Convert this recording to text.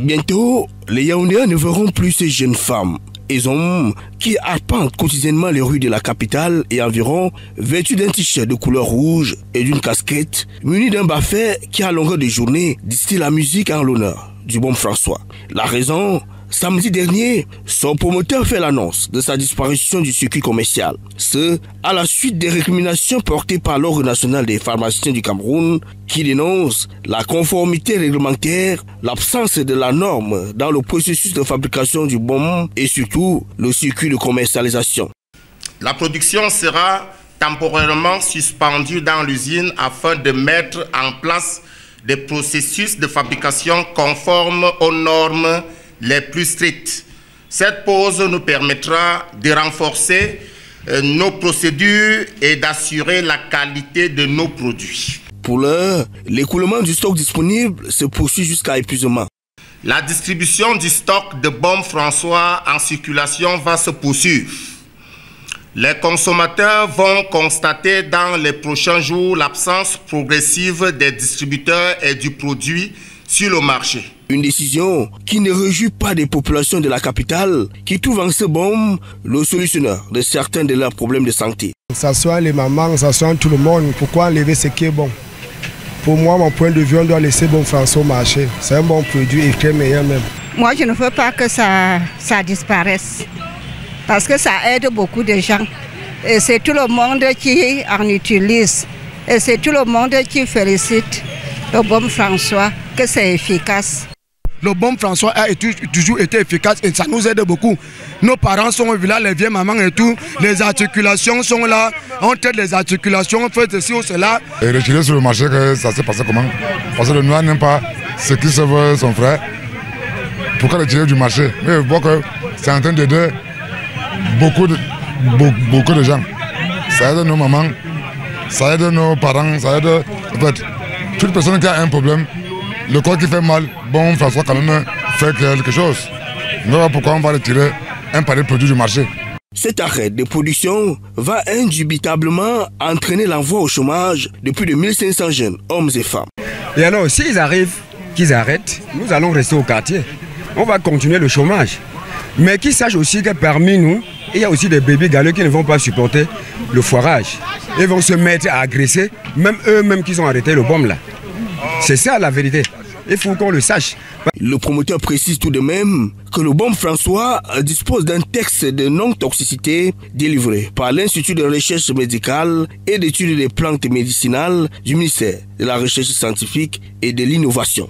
Bientôt, les Yaoundéens ne verront plus ces jeunes femmes et hommes qui arpentent quotidiennement les rues de la capitale et environ, vêtus d'un t-shirt de couleur rouge et d'une casquette, munis d'un baffet qui à longueur de journée distille la musique en l'honneur du bon François. La raison, samedi dernier, son promoteur fait l'annonce de sa disparition du circuit commercial. Ce, à la suite des récriminations portées par l'Ordre national des pharmaciens du Cameroun qui dénonce la conformité réglementaire, l'absence de la norme dans le processus de fabrication du baume et surtout le circuit de commercialisation. La production sera temporairement suspendue dans l'usine afin de mettre en place des processus de fabrication conformes aux normes les plus strictes. Cette pause nous permettra de renforcer nos procédures et d'assurer la qualité de nos produits. Pour l'heure, l'écoulement du stock disponible se poursuit jusqu'à épuisement. La distribution du stock de baume François en circulation va se poursuivre. Les consommateurs vont constater dans les prochains jours l'absence progressive des distributeurs et du produit sur le marché. Une décision qui ne réjouit pas des populations de la capitale qui trouvent en ce baume le solutionneur de certains de leurs problèmes de santé. Ça soit les mamans, ça soit tout le monde. Pourquoi enlever ce qui est bon? Pour moi, mon point de vue, on doit laisser bon François marcher. C'est un bon produit et très meilleur même. Moi, je ne veux pas que ça disparaisse. Parce que ça aide beaucoup de gens. Et c'est tout le monde qui en utilise. Et c'est tout le monde qui félicite le baume François, que c'est efficace. Le baume François a toujours été efficace et ça nous aide beaucoup. Nos parents sont au village, les vieilles mamans et tout. Les articulations sont là. On traite les articulations, on fait ceci ou cela. Et retirer sur le marché, ça s'est passé comment? Parce que le noir n'aime pas ce qui se veut son frère. Pourquoi retirer du marché? Mais je vois que c'est en train d'aider beaucoup de gens. Ça aide nos mamans, ça aide nos parents, ça aide en fait, toute personne qui a un problème. Le corps qui fait mal, bon François quand même fait quelque chose. Mais pourquoi on va retirer un pareil produit du marché? Cet arrêt de production va indubitablement entraîner l'envoi au chômage de plus de 1500 jeunes, hommes et femmes. Et alors, s'ils arrivent, qu'ils arrêtent, nous allons rester au quartier. On va continuer le chômage. Mais qu'ils sachent aussi que parmi nous, il y a aussi des bébés galeux qui ne vont pas supporter le foirage. Ils vont se mettre à agresser, même eux-mêmes qui ont arrêté le baume là. C'est ça la vérité. Il faut qu'on le sache. Le promoteur précise tout de même que le baume François dispose d'un texte de non-toxicité délivré par l'Institut de recherche médicale et d'études des plantes médicinales du ministère de la Recherche scientifique et de l'innovation.